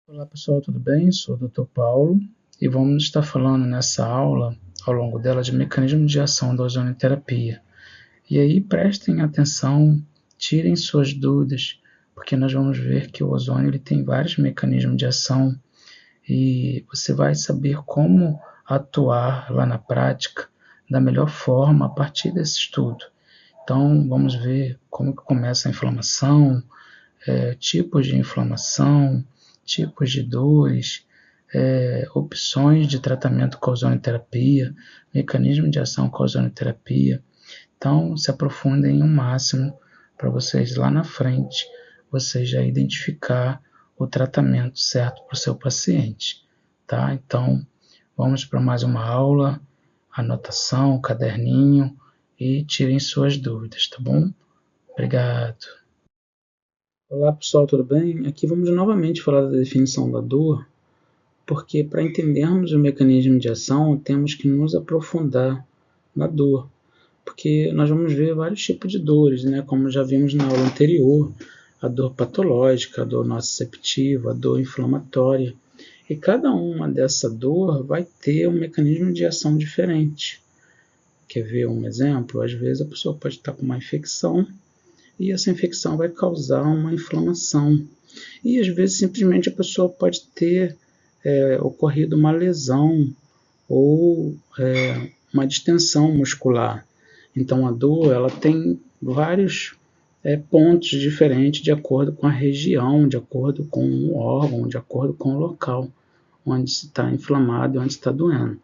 Olá pessoal, tudo bem? Sou o Dr. Paulo e vamos estar falando nessa aula, ao longo dela, de mecanismo de ação da ozonioterapia. E aí prestem atenção, tirem suas dúvidas, porque nós vamos ver que o ozônio ele tem vários mecanismos de ação e você vai saber como atuar lá na prática da melhor forma a partir desse estudo. Então vamos ver como que começa a inflamação, tipos de inflamação, tipos de dores, opções de tratamento com ozonioterapia, mecanismo de ação com ozonioterapia. Então, se aprofundem o máximo para vocês lá na frente, vocês já identificar o tratamento certo para o seu paciente, tá? Então, vamos para mais uma aula, anotação, caderninho e tirem suas dúvidas, tá bom? Obrigado. Olá pessoal, tudo bem? Aqui vamos novamente falar da definição da dor, porque para entendermos o mecanismo de ação temos que nos aprofundar na dor, porque nós vamos ver vários tipos de dores, né? Como já vimos na aula anterior, a dor patológica, a dor nociceptiva, a dor inflamatória, e cada uma dessa dor vai ter um mecanismo de ação diferente. Quer ver um exemplo? Às vezes a pessoa pode estar com uma infecção e essa infecção vai causar uma inflamação. E às vezes simplesmente a pessoa pode ter ocorrido uma lesão ou uma distensão muscular. Então a dor ela tem vários pontos diferentes de acordo com a região, de acordo com o órgão, de acordo com o local onde se está inflamado, onde está doendo.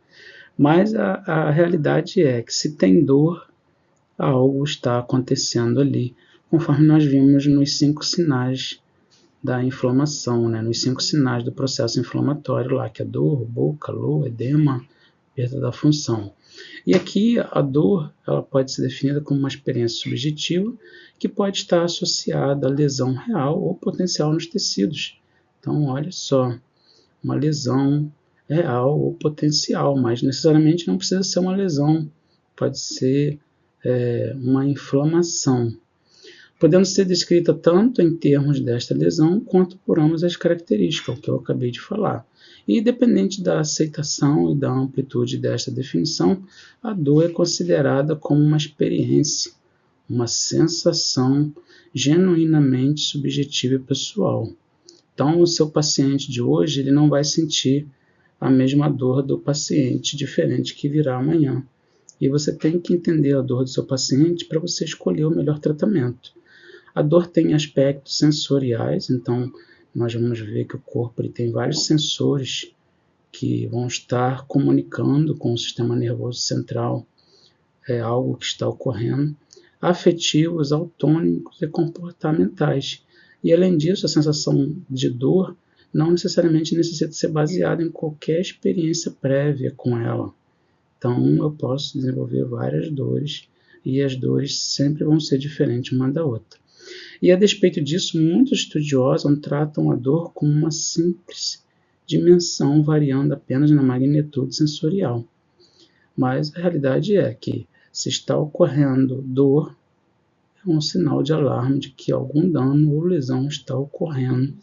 Mas a realidade é que se tem dor, algo está acontecendo ali, conforme nós vimos nos 5 sinais da inflamação, né? Nos 5 sinais do processo inflamatório lá, que é dor, boca, calor, edema, perda da função. E aqui a dor ela pode ser definida como uma experiência subjetiva que pode estar associada a lesão real ou potencial nos tecidos. Então, olha só, uma lesão real ou potencial, mas necessariamente não precisa ser uma lesão, pode ser uma inflamação, podendo ser descrita tanto em termos desta lesão quanto por ambas as características, o que eu acabei de falar. E independente da aceitação e da amplitude desta definição, a dor é considerada como uma experiência, uma sensação genuinamente subjetiva e pessoal. Então, o seu paciente de hoje ele não vai sentir a mesma dor do paciente diferente que virá amanhã. E você tem que entender a dor do seu paciente para você escolher o melhor tratamento. A dor tem aspectos sensoriais, então nós vamos ver que o corpo ele tem vários sensores que vão estar comunicando com o sistema nervoso central algo que está ocorrendo, afetivos, autônomos e comportamentais. E além disso, a sensação de dor não necessariamente necessita ser baseada em qualquer experiência prévia com ela. Então, eu posso desenvolver várias dores e as dores sempre vão ser diferentes uma da outra. E a despeito disso, muitos estudiosos tratam a dor como uma simples dimensão variando apenas na magnitude sensorial. Mas a realidade é que, se está ocorrendo dor, é um sinal de alarme de que algum dano ou lesão está ocorrendo.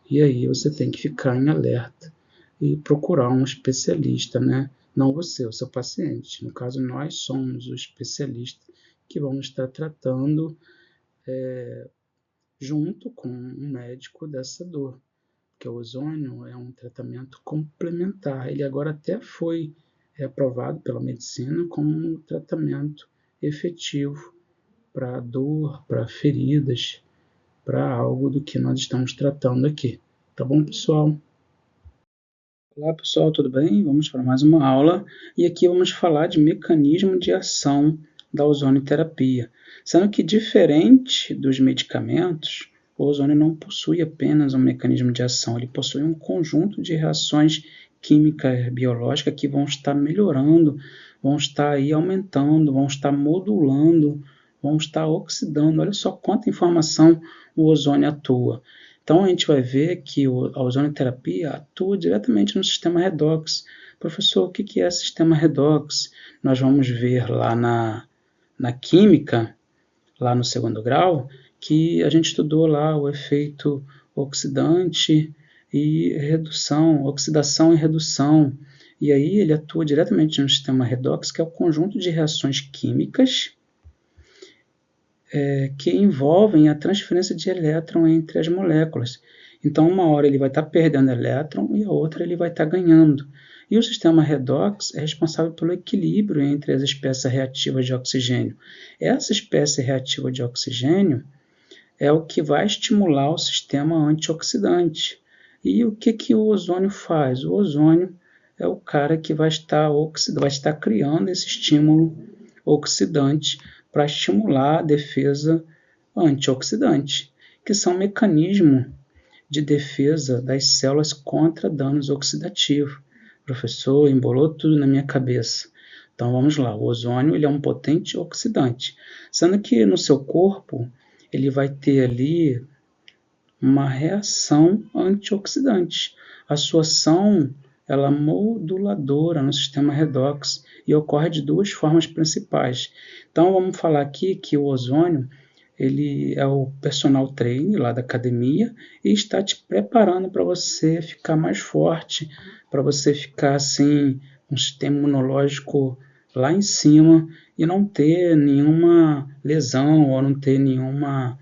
E aí você tem que ficar em alerta e procurar um especialista, né? Não você, o seu paciente. No caso, nós somos o especialista que vamos estar tratando junto com um médico dessa dor, porque o ozônio é um tratamento complementar. Ele agora até foi aprovado pela medicina como um tratamento efetivo para dor, para feridas, para algo do que nós estamos tratando aqui. Tá bom, pessoal? Olá, pessoal, tudo bem? Vamos para mais uma aula e aqui vamos falar de mecanismo de ação da ozonioterapia, sendo que diferente dos medicamentos, o ozônio não possui apenas um mecanismo de ação, ele possui um conjunto de reações químicas biológicas que vão estar melhorando, vão estar aí aumentando, vão estar modulando, vão estar oxidando. Olha só quanta informação o ozônio atua. Então, a gente vai ver que a ozonioterapia atua diretamente no sistema redox. Professor, o que é sistema redox? Nós vamos ver lá na química, lá no 2º grau, que a gente estudou lá o efeito oxidante e redução, oxidação e redução. E aí ele atua diretamente no sistema redox, que é o conjunto de reações químicas que envolvem a transferência de elétron entre as moléculas. Então, uma hora ele vai estar perdendo elétron e a outra ele vai estar ganhando. E o sistema redox é responsável pelo equilíbrio entre as espécies reativas de oxigênio. Essa espécie reativa de oxigênio é o que vai estimular o sistema antioxidante. E o que o ozônio faz? O ozônio é o cara que vai estar criando esse estímulo oxidante para estimular a defesa antioxidante, que são mecanismos de defesa das células contra danos oxidativos. Professor, embolou tudo na minha cabeça. Então vamos lá, o ozônio ele é um potente oxidante, sendo que no seu corpo ele vai ter ali uma reação antioxidante. A sua ação ela é moduladora no sistema redox e ocorre de duas formas principais. Então vamos falar aqui que o ozônio ele é o personal trainer lá da academia e está te preparando para você ficar mais forte, para você ficar assim, um sistema imunológico lá em cima e não ter nenhuma lesão ou não ter nenhuma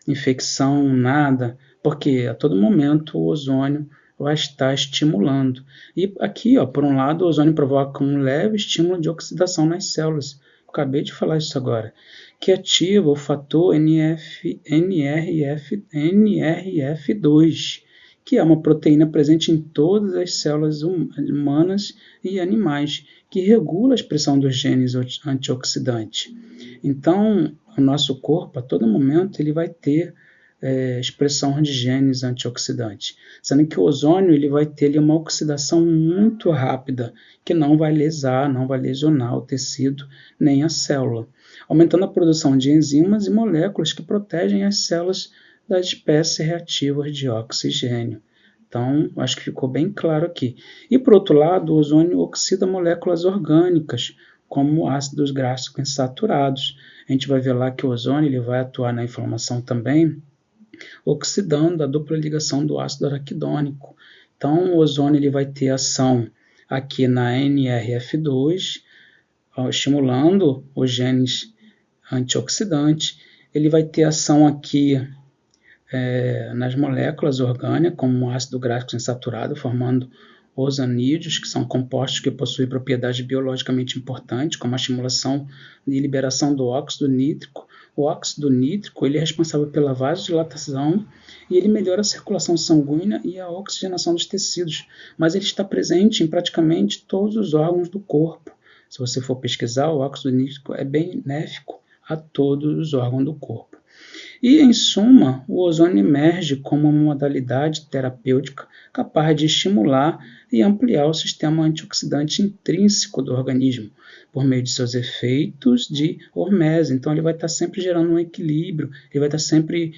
infecção, nada, porque a todo momento o ozônio vai estar estimulando. E aqui, ó, por um lado, o ozônio provoca um leve estímulo de oxidação nas células. Acabei de falar isso agora, que ativa o fator NRF2, que é uma proteína presente em todas as células humanas e animais, que regula a expressão dos genes antioxidantes. Então, o nosso corpo, a todo momento, ele vai ter expressão de genes antioxidantes, sendo que o ozônio ele vai ter ali, uma oxidação muito rápida, que não vai lesar, não vai lesionar o tecido nem a célula, aumentando a produção de enzimas e moléculas que protegem as células das espécies reativas de oxigênio. Então, acho que ficou bem claro aqui. E, por outro lado, o ozônio oxida moléculas orgânicas, como ácidos graxos insaturados. A gente vai ver lá que o ozônio ele vai atuar na inflamação também, oxidando a dupla ligação do ácido araquidônico. Então, o ozônio ele vai ter ação aqui na NRF2, estimulando os genes antioxidantes. Ele vai ter ação aqui nas moléculas orgânicas, como o ácido gráfico insaturado, formando osanídeos, que são compostos que possuem propriedades biologicamente importantes, como a estimulação e liberação do óxido nítrico. O óxido nítrico ele é responsável pela vasodilatação e ele melhora a circulação sanguínea e a oxigenação dos tecidos, mas ele está presente em praticamente todos os órgãos do corpo. Se você for pesquisar, o óxido nítrico é benéfico a todos os órgãos do corpo. E, em suma, o ozônio emerge como uma modalidade terapêutica capaz de estimular e ampliar o sistema antioxidante intrínseco do organismo, por meio de seus efeitos de hormese. Então, ele vai estar sempre gerando um equilíbrio, ele vai estar sempre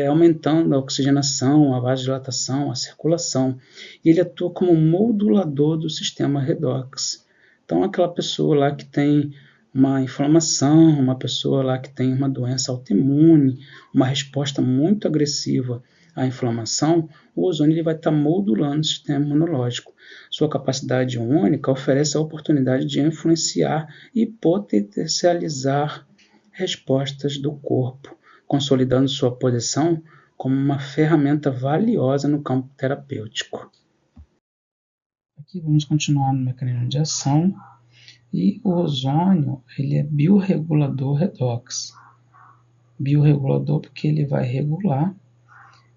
aumentando a oxigenação, a vasodilatação, a circulação. E ele atua como modulador do sistema redox. Então, aquela pessoa lá que tem uma inflamação, uma pessoa lá que tem uma doença autoimune, uma resposta muito agressiva à inflamação, o ozônio ele vai estar modulando o sistema imunológico. Sua capacidade única oferece a oportunidade de influenciar e potencializar respostas do corpo, consolidando sua posição como uma ferramenta valiosa no campo terapêutico. Aqui vamos continuar no mecanismo de ação. E o ozônio ele é biorregulador redox. Biorregulador porque ele vai regular,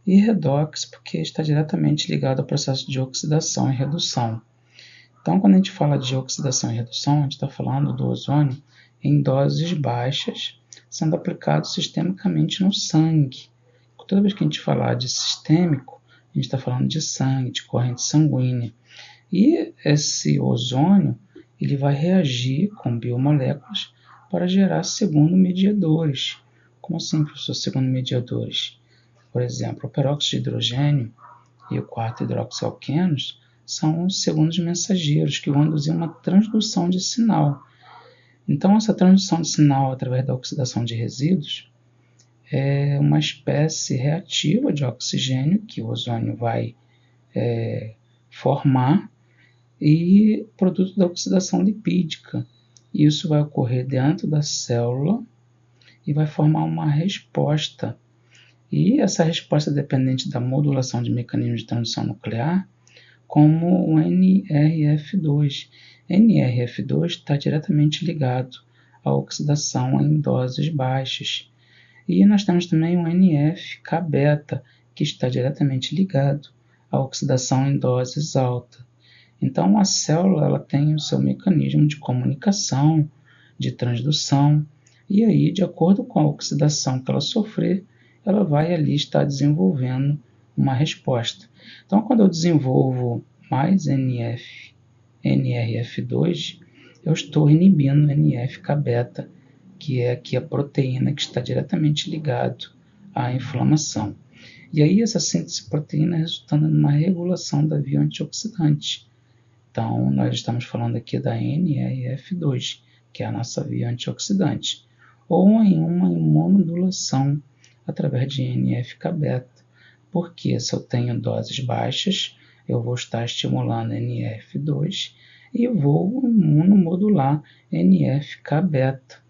e redox porque está diretamente ligado ao processo de oxidação e redução. Então, quando a gente fala de oxidação e redução, a gente está falando do ozônio em doses baixas, sendo aplicado sistemicamente no sangue. Toda vez que a gente falar de sistêmico, a gente está falando de sangue, de corrente sanguínea. E esse ozônio ele vai reagir com biomoléculas para gerar segundo mediadores. Como assim, professor, segundo mediadores? Por exemplo, o peróxido de hidrogênio e o quarto hidroxialquenos são os segundos mensageiros que vão induzir uma transdução de sinal. Então, essa transdução de sinal através da oxidação de resíduos é uma espécie reativa de oxigênio que o ozônio vai formar e produto da oxidação lipídica. Isso vai ocorrer dentro da célula e vai formar uma resposta. E essa resposta é dependente da modulação de mecanismos de transição nuclear, como o NRF2. NRF2 está diretamente ligado à oxidação em doses baixas. E nós temos também o NF-κ-beta, que está diretamente ligado à oxidação em doses altas. Então, a célula ela tem o seu mecanismo de comunicação, de transdução, e aí, de acordo com a oxidação que ela sofrer, ela vai ali estar desenvolvendo uma resposta. Então, quando eu desenvolvo mais NRF2, eu estou inibindo NF-κ-beta, que é aqui a proteína que está diretamente ligado à inflamação. E aí essa síntese de proteína resultando numa regulação da via antioxidante. Então, nós estamos falando aqui da NRF2, que é a nossa via antioxidante, ou em uma imunodulação através de NF-κ-beta, porque se eu tenho doses baixas, eu vou estar estimulando NRF2 e vou imunomodular NF-κ-beta.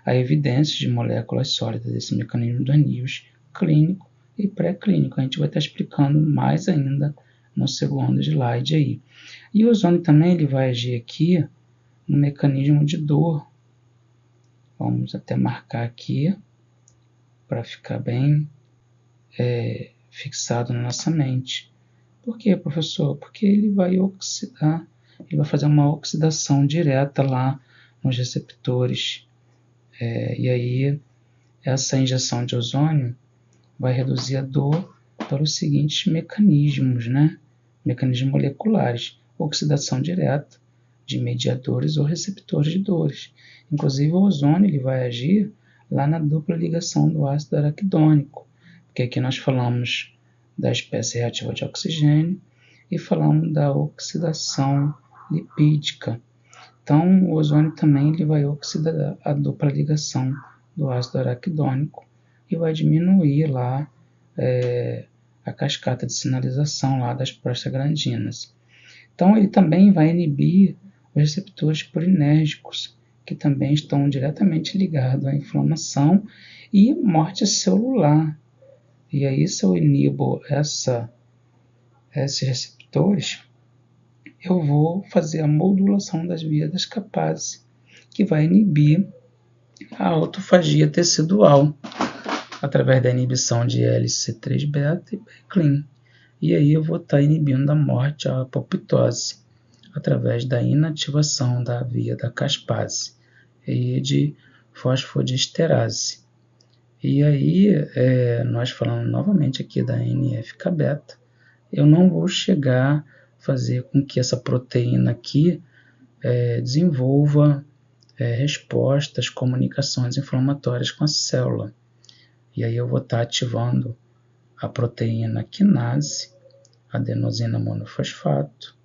Há evidências de moléculas sólidas desse mecanismo do NIOS clínico e pré-clínico. A gente vai estar explicando mais ainda no segundo slide aí. E o ozônio também ele vai agir aqui no mecanismo de dor. Vamos até marcar aqui para ficar bem fixado na nossa mente. Por quê, professor? Porque ele vai oxidar, ele vai fazer uma oxidação direta lá nos receptores. E aí, essa injeção de ozônio vai reduzir a dor pelos seguintes mecanismos, né? Mecanismos moleculares, oxidação direta de mediadores ou receptores de dores. Inclusive, o ozônio ele vai agir lá na dupla ligação do ácido araquidônico, porque aqui nós falamos da espécie reativa de oxigênio e falamos da oxidação lipídica. Então, o ozônio também ele vai oxidar a dupla ligação do ácido araquidônico e vai diminuir lá a cascata de sinalização lá das prostaglandinas. Então, ele também vai inibir os receptores purinérgicos, que também estão diretamente ligados à inflamação e morte celular. E aí, se eu inibo esses receptores, eu vou fazer a modulação das vias das capazes, que vai inibir a autofagia tecidual, através da inibição de LC3-beta e Beclin. E aí eu vou estar inibindo a morte, a apoptose, através da inativação da via da caspase e de fosfodiesterase. E aí, nós falando novamente aqui da NF-κ-beta, eu não vou chegar fazer com que essa proteína aqui desenvolva respostas, comunicações inflamatórias com a célula. E aí eu vou estar ativando a proteína quinase, adenosina monofosfato,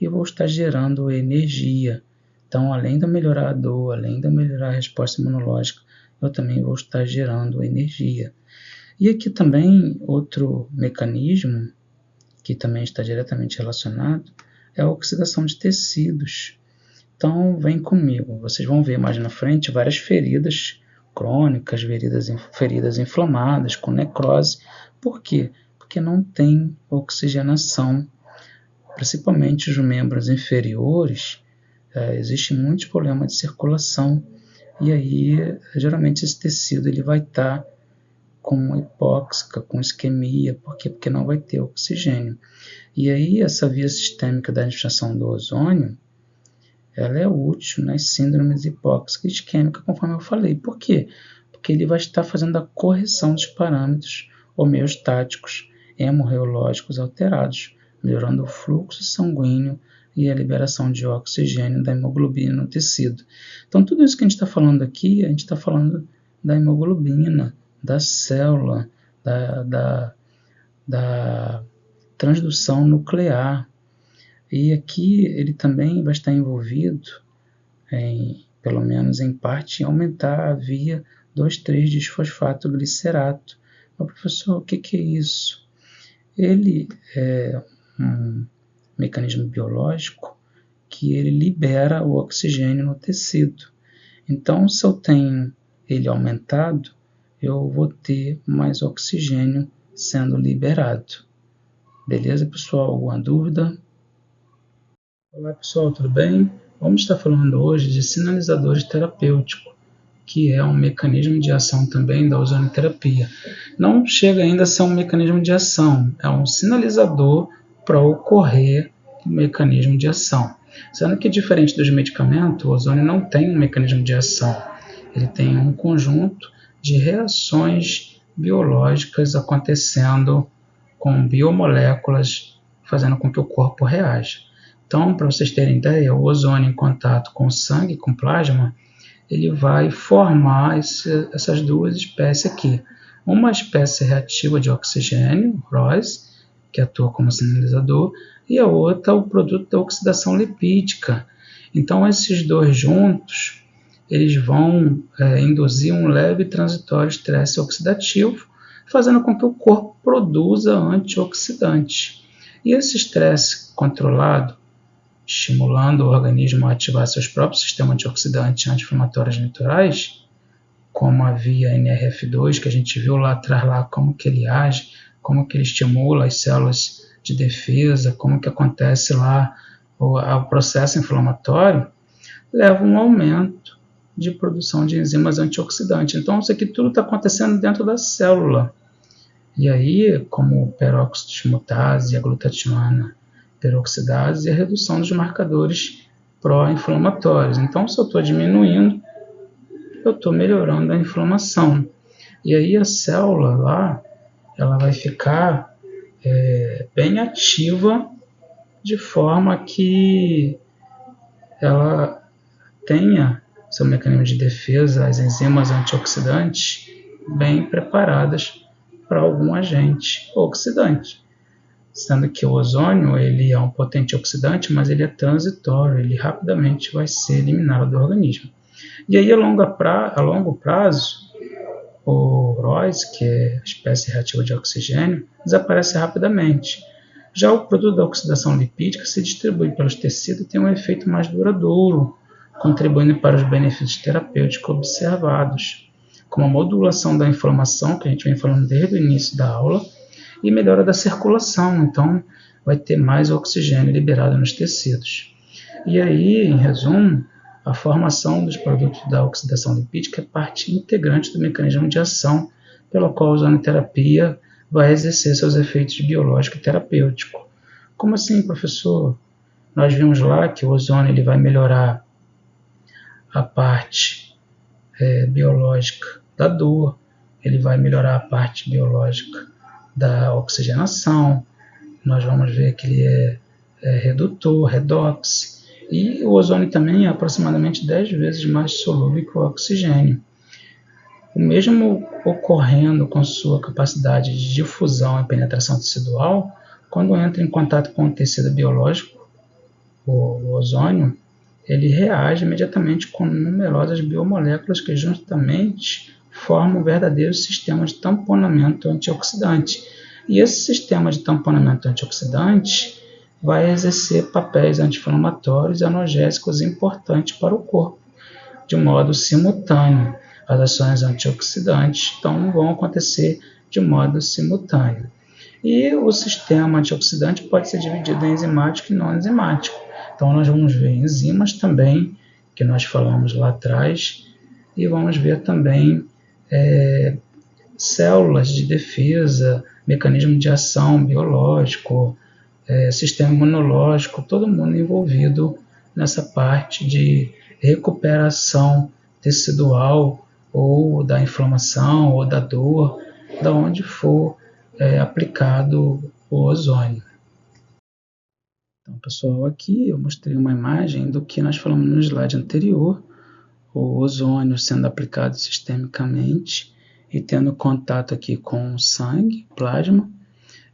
e vou estar gerando energia. Então, além de melhorar a dor, além de melhorar a resposta imunológica, eu também vou estar gerando energia. E aqui também outro mecanismo que também está diretamente relacionado, é a oxidação de tecidos. Então, vem comigo, vocês vão ver mais na frente várias feridas crônicas, feridas inflamadas, com necrose. Por quê? Porque não tem oxigenação, principalmente os membros inferiores, existe muitos problemas de circulação, e aí, geralmente, esse tecido ele vai estar com hipóxica, com isquemia. Por quê? Porque não vai ter oxigênio. E aí, essa via sistêmica da administração do ozônio, ela é útil nas síndromes hipóxica e isquêmica, conforme eu falei. Por quê? Porque ele vai estar fazendo a correção dos parâmetros homeostáticos hemorreológicos alterados, melhorando o fluxo sanguíneo e a liberação de oxigênio da hemoglobina no tecido. Então, tudo isso que a gente está falando aqui, a gente está falando da hemoglobina, da célula, da transdução nuclear. E aqui ele também vai estar envolvido, pelo menos em parte, em aumentar a via 2,3-desfosfato glicerato. Mas, professor, o que é isso? Ele é um mecanismo biológico que ele libera o oxigênio no tecido. Então, se eu tenho ele aumentado, eu vou ter mais oxigênio sendo liberado. Beleza, pessoal? Alguma dúvida? Olá, pessoal, tudo bem? Vamos estar falando hoje de sinalizadores terapêuticos, que é um mecanismo de ação também da ozonoterapia. Não chega ainda a ser um mecanismo de ação, é um sinalizador para ocorrer o mecanismo de ação. Sendo que, diferente dos medicamentos, o ozônio não tem um mecanismo de ação. Ele tem um conjunto de reações biológicas acontecendo com biomoléculas, fazendo com que o corpo reaja. Então, para vocês terem ideia, o ozônio em contato com o sangue, com plasma, ele vai formar essas duas espécies aqui. Uma espécie reativa de oxigênio, ROS, que atua como sinalizador, e a outra o produto da oxidação lipídica. Então, esses dois juntos, eles vão induzir um leve e transitório estresse oxidativo, fazendo com que o corpo produza antioxidantes. E esse estresse controlado, estimulando o organismo a ativar seus próprios sistemas antioxidantes anti-inflamatórios naturais, como a via NRF2, que a gente viu lá atrás, lá, como que ele age, como que ele estimula as células de defesa, como que acontece lá o processo inflamatório, leva a um aumento de produção de enzimas antioxidantes. Então, isso aqui tudo está acontecendo dentro da célula. E aí, como o peróxido de mutase e a glutationa peroxidase e a redução dos marcadores pró-inflamatórios. Então, se eu estou diminuindo, eu estou melhorando a inflamação. E aí a célula lá, ela vai ficar bem ativa, de forma que ela tenha seu mecanismo de defesa, as enzimas antioxidantes, bem preparadas para algum agente oxidante. Sendo que o ozônio ele é um potente oxidante, mas ele é transitório, ele rapidamente vai ser eliminado do organismo. E aí, a longo prazo, o ROS, que é a espécie reativa de oxigênio, desaparece rapidamente. Já o produto da oxidação lipídica se distribui pelos tecidos e tem um efeito mais duradouro, contribuindo para os benefícios terapêuticos observados, como a modulação da inflamação, que a gente vem falando desde o início da aula, e melhora da circulação, então vai ter mais oxigênio liberado nos tecidos. E aí, em resumo, a formação dos produtos da oxidação lipídica é parte integrante do mecanismo de ação pelo qual a ozonoterapia vai exercer seus efeitos biológicos e terapêuticos. Como assim, professor? Nós vimos lá que o ozônio ele vai melhorar a parte biológica da dor, ele vai melhorar a parte biológica da oxigenação, nós vamos ver que ele é redutor, redox, e o ozônio também é aproximadamente 10 vezes mais solúvel que o oxigênio. O mesmo ocorrendo com sua capacidade de difusão e penetração tecidual, quando entra em contato com o tecido biológico, o ozônio, ele reage imediatamente com numerosas biomoléculas que juntamente formam um verdadeiro sistema de tamponamento antioxidante. E esse sistema de tamponamento antioxidante vai exercer papéis anti-inflamatórios e analgésicos importantes para o corpo, de modo simultâneo. As ações antioxidantes então vão acontecer de modo simultâneo. E o sistema antioxidante pode ser dividido em enzimático e não enzimático. Então nós vamos ver enzimas também, que nós falamos lá atrás, e vamos ver também células de defesa, mecanismo de ação biológico, sistema imunológico, todo mundo envolvido nessa parte de recuperação tecidual ou da inflamação ou da dor, da onde for aplicado o ozônio. Então, pessoal, aqui eu mostrei uma imagem do que nós falamos no slide anterior, o ozônio sendo aplicado sistemicamente e tendo contato aqui com o sangue, plasma,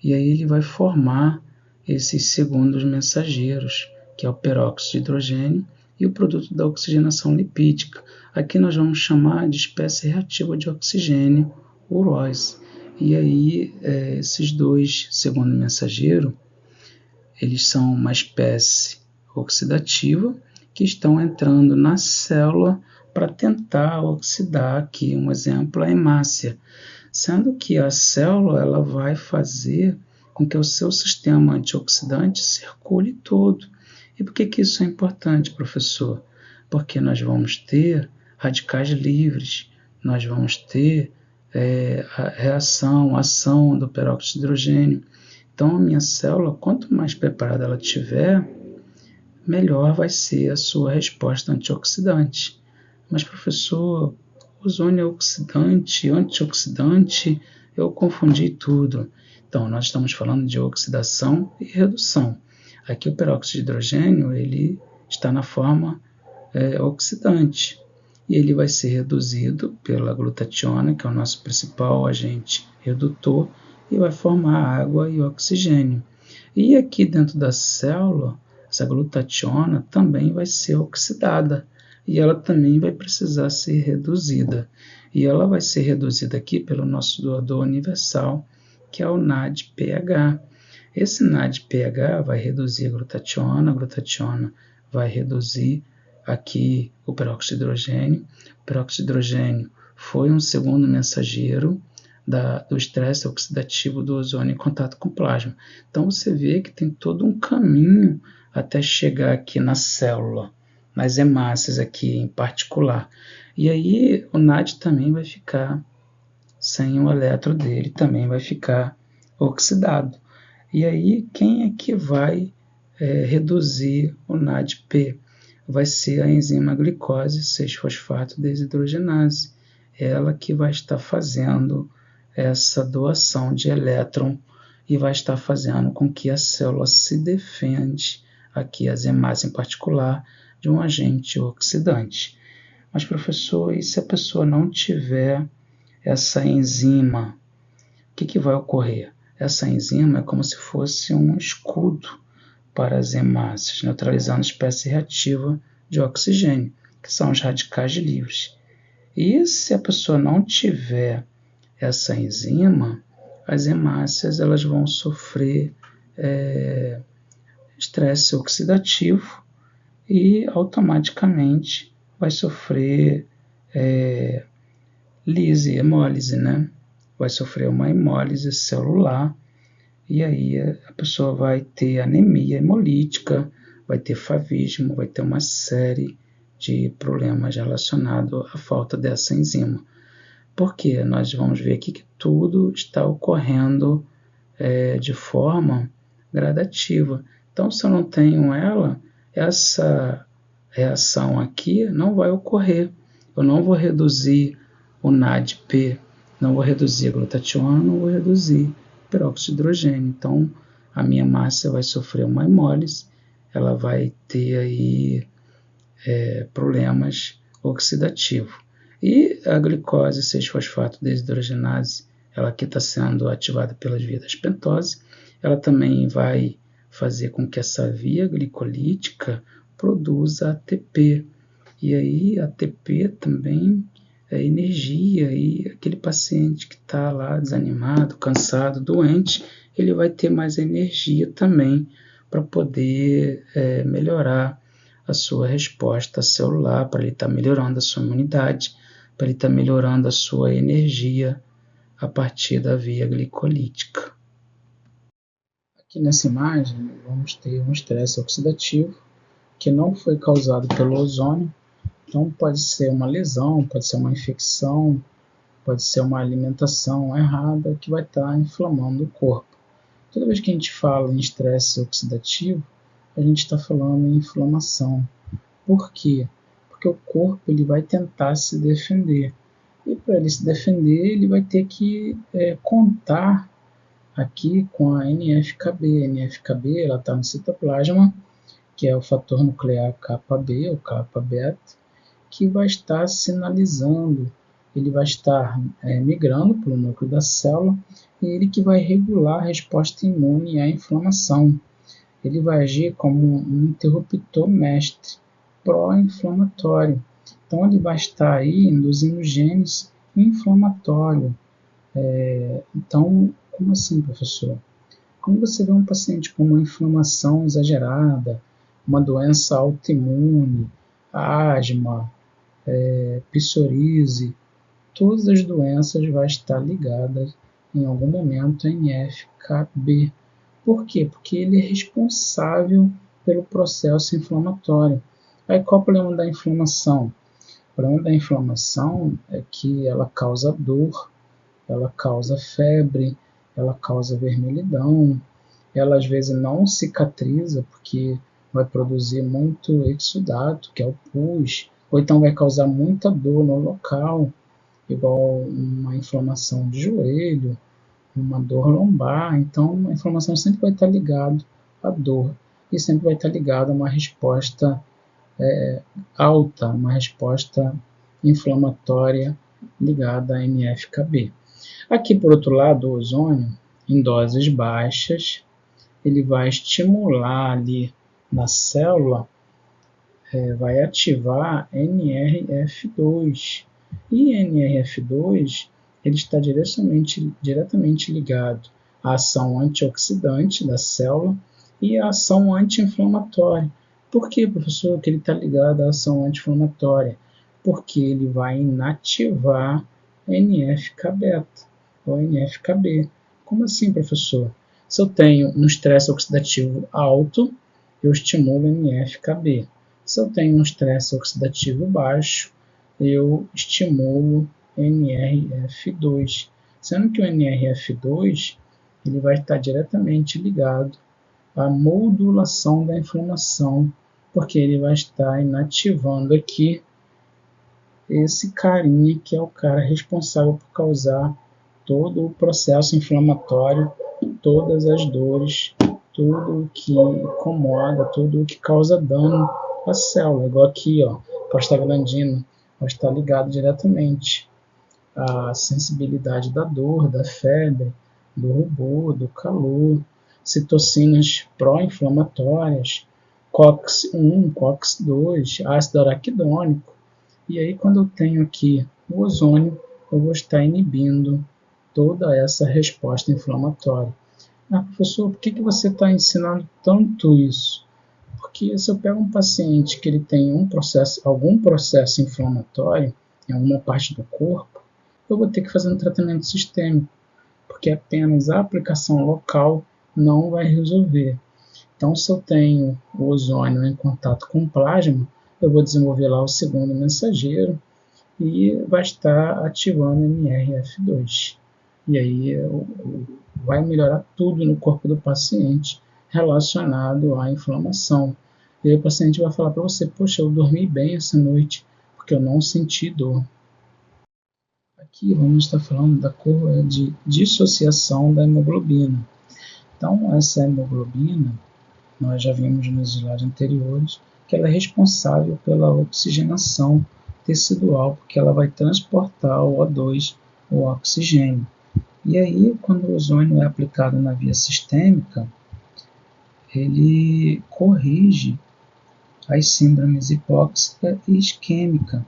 e aí ele vai formar esses segundos mensageiros, que é o peróxido de hidrogênio e o produto da oxigenação lipídica. Aqui nós vamos chamar de espécie reativa de oxigênio, urose. E aí, esses dois, segundo o mensageiro, eles são uma espécie oxidativa que estão entrando na célula para tentar oxidar, aqui um exemplo, a hemácia, sendo que a célula ela vai fazer com que o seu sistema antioxidante circule todo. E por que isso é importante, professor? Porque nós vamos ter radicais livres, nós vamos ter a ação do peróxido de hidrogênio. Então, a minha célula, quanto mais preparada ela tiver, melhor vai ser a sua resposta antioxidante. Mas, professor, ozônio é oxidante, antioxidante, eu confundi tudo. Então, nós estamos falando de oxidação e redução. Aqui o peróxido de hidrogênio ele está na forma oxidante e ele vai ser reduzido pela glutationa, que é o nosso principal agente redutor, e vai formar água e oxigênio. E aqui dentro da célula, essa glutationa também vai ser oxidada e ela também vai precisar ser reduzida. E ela vai ser reduzida aqui pelo nosso doador universal, que é o NADPH. Esse NADPH vai reduzir a glutationa vai reduzir aqui o peróxido de hidrogênio. O peróxido de hidrogênio foi um segundo mensageiro do estresse oxidativo do ozônio em contato com o plasma. Então você vê que tem todo um caminho até chegar aqui na célula, nas hemácias aqui em particular. E aí o NAD também vai ficar sem o elétron dele, também vai ficar oxidado. E aí quem é que vai reduzir o NADP? Vai ser a enzima glicose 6-fosfato desidrogenase, ela que vai estar fazendo essa doação de elétron e vai estar fazendo com que a célula se defende, aqui as hemácias em particular, de um agente oxidante. Mas, professor, e se a pessoa não tiver essa enzima, o que vai ocorrer? Essa enzima é como se fosse um escudo para as hemácias, neutralizando a espécie reativa de oxigênio, que são os radicais livres. E se a pessoa não tiver essa enzima, as hemácias elas vão sofrer estresse oxidativo e automaticamente vai sofrer hemólise, né? Vai sofrer uma hemólise celular e aí a pessoa vai ter anemia hemolítica, vai ter favismo, vai ter uma série de problemas relacionados à falta dessa enzima. Porque nós vamos ver aqui que tudo está ocorrendo de forma gradativa. Então, se eu não tenho ela, essa reação aqui não vai ocorrer. Eu não vou reduzir o NADP, não vou reduzir a glutationa, não vou reduzir o peróxido de hidrogênio. Então, a minha massa vai sofrer uma hemólise, ela vai ter aí problemas oxidativos. E a glicose 6-fosfato desidrogenase, ela aqui está sendo ativada pelas vias da pentose, ela também vai fazer com que essa via glicolítica produza ATP. E aí ATP também é energia, e aquele paciente que está lá desanimado, cansado, doente, ele vai ter mais energia também para poder melhorar a sua resposta celular, para ele estar melhorando a sua imunidade, para ele estar melhorando a sua energia a partir da via glicolítica. Aqui nessa imagem vamos ter um estresse oxidativo que não foi causado pelo ozônio, então pode ser uma lesão, pode ser uma infecção, pode ser uma alimentação errada que vai estar inflamando o corpo. Toda vez que a gente fala em estresse oxidativo, a gente está falando em inflamação. Por quê? Porque o corpo ele vai tentar se defender. E para ele se defender, ele vai ter que contar aqui com a NF-κB. A NF-κB está no citoplasma, que é o fator nuclear Kb, ou Kbeta, que vai estar sinalizando, ele vai estar migrando para o núcleo da célula, e ele que vai regular a resposta imune à inflamação. Ele vai agir como um interruptor mestre pró-inflamatório. Então, ele vai estar aí induzindo genes inflamatórios. Então, como assim, professor? Quando você vê um paciente com uma inflamação exagerada, uma doença autoimune, asma, psoríase, todas as doenças vão estar ligadas em algum momento a NF-κB. Por quê? Porque ele é responsável pelo processo inflamatório. Aí qual é o problema da inflamação? O problema da inflamação é que ela causa dor, ela causa febre, ela causa vermelhidão, ela às vezes não cicatriza porque vai produzir muito exudato, que é o pus, ou então vai causar muita dor no local, igual uma inflamação de joelho, uma dor lombar. Então, a inflamação sempre vai estar ligada à dor e sempre vai estar ligada a uma resposta alta, uma resposta inflamatória ligada a NF-κB. Aqui, por outro lado, o ozônio, em doses baixas, ele vai estimular ali na célula, vai ativar NRF2. E NRF2 ele está diretamente ligado à ação antioxidante da célula e à ação anti-inflamatória. Por que, professor, que ele está ligado à ação anti-inflamatória? Porque ele vai inativar NF-κB ou NF-κB. Como assim, professor? Se eu tenho um estresse oxidativo alto, eu estimulo NF-κB. Se eu tenho um estresse oxidativo baixo, eu estimulo NRF2. Sendo que o NRF2 ele vai estar diretamente ligado à modulação da inflamação, porque ele vai estar inativando aqui esse carinha que é o cara responsável por causar todo o processo inflamatório, todas as dores, tudo o que incomoda, tudo o que causa dano à célula. Igual aqui, ó, prostaglandina vai estar ligado diretamente à sensibilidade da dor, da febre, do rubor, do calor, citocinas pró-inflamatórias, COX-1, COX-2, ácido araquidônico. E aí, quando eu tenho aqui o ozônio, eu vou estar inibindo toda essa resposta inflamatória. Ah, professor, por que você está ensinando tanto isso? Porque se eu pego um paciente que ele tem algum processo inflamatório em alguma parte do corpo, eu vou ter que fazer um tratamento sistêmico, porque apenas a aplicação local não vai resolver. Então, se eu tenho o ozônio em contato com o plasma, eu vou desenvolver lá o segundo mensageiro e vai estar ativando NRF2. E aí vai melhorar tudo no corpo do paciente relacionado à inflamação. E aí o paciente vai falar para você, poxa, eu dormi bem essa noite porque eu não senti dor. Aqui vamos estar falando da curva de dissociação da hemoglobina. Então, essa hemoglobina, nós já vimos nos slides anteriores, que ela é responsável pela oxigenação tecidual, porque ela vai transportar o O2, o oxigênio. E aí, quando o ozônio é aplicado na via sistêmica, ele corrige as síndromes hipóxica e isquêmica.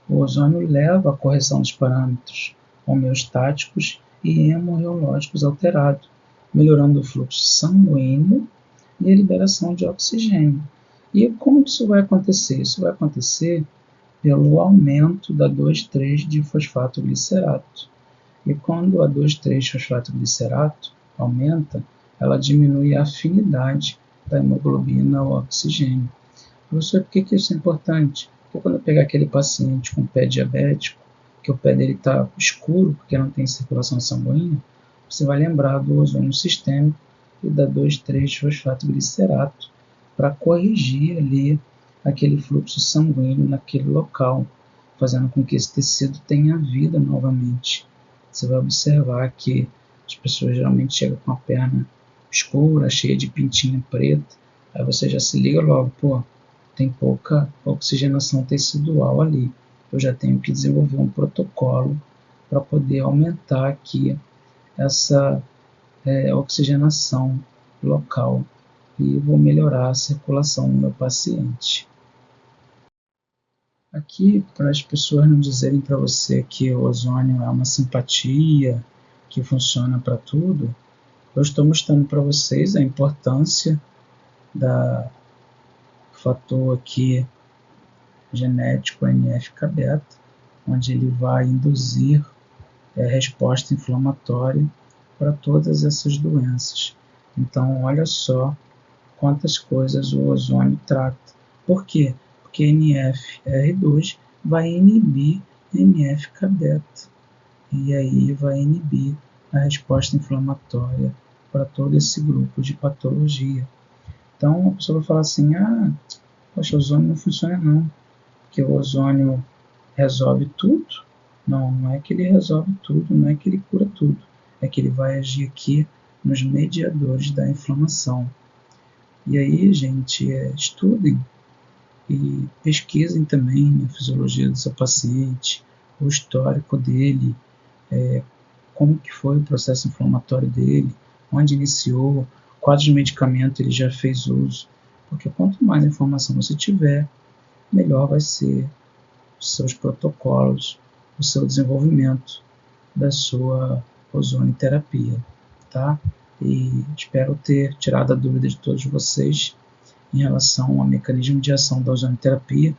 O ozônio leva à correção dos parâmetros homeostáticos e hemorreológicos alterados, melhorando o fluxo sanguíneo e a liberação de oxigênio. E como isso vai acontecer? Isso vai acontecer pelo aumento da 2,3-fosfato-glicerato. E quando a 2,3-fosfato-glicerato aumenta, ela diminui a afinidade da hemoglobina ao oxigênio. Professor, por que isso é importante? Porque quando eu pegar aquele paciente com pé diabético, que o pé dele está escuro porque não tem circulação sanguínea, você vai lembrar do ozônio sistêmico e da 2,3-fosfato-glicerato para corrigir ali aquele fluxo sanguíneo naquele local, fazendo com que esse tecido tenha vida novamente. Você vai observar que as pessoas geralmente chegam com a perna escura, cheia de pintinha preta, aí você já se liga logo, pô, tem pouca oxigenação tecidual ali. Eu já tenho que desenvolver um protocolo para poder aumentar aqui essa oxigenação local e vou melhorar a circulação no meu paciente. Aqui, para as pessoas não dizerem para você que o ozônio é uma simpatia, que funciona para tudo, eu estou mostrando para vocês a importância do fator aqui genético NF-κ-beta, onde ele vai induzir resposta inflamatória para todas essas doenças. Então, olha só quantas coisas o ozônio trata. Por quê? Porque NF-R2 vai inibir NF-κ-beta e aí vai inibir a resposta inflamatória para todo esse grupo de patologia. Então, a pessoa vai falar assim, poxa, o ozônio não funciona não, porque o ozônio resolve tudo. Não é que ele resolve tudo, não é que ele cura tudo, é que ele vai agir aqui nos mediadores da inflamação. E aí, gente, estudem e pesquisem também a fisiologia do seu paciente, o histórico dele, como que foi o processo inflamatório dele, onde iniciou, quais medicamentos ele já fez uso, porque quanto mais informação você tiver, melhor vai ser os seus protocolos, o seu desenvolvimento da sua ozonioterapia, tá? E espero ter tirado a dúvida de todos vocês em relação ao mecanismo de ação da ozonioterapia,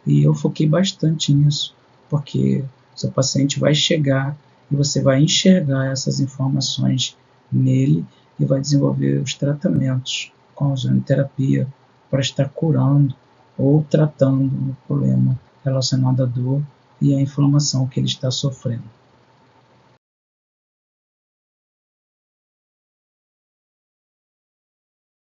e eu foquei bastante nisso, porque seu paciente vai chegar e você vai enxergar essas informações nele e vai desenvolver os tratamentos com a ozonioterapia para estar curando ou tratando o problema relacionado à dor e à inflamação que ele está sofrendo.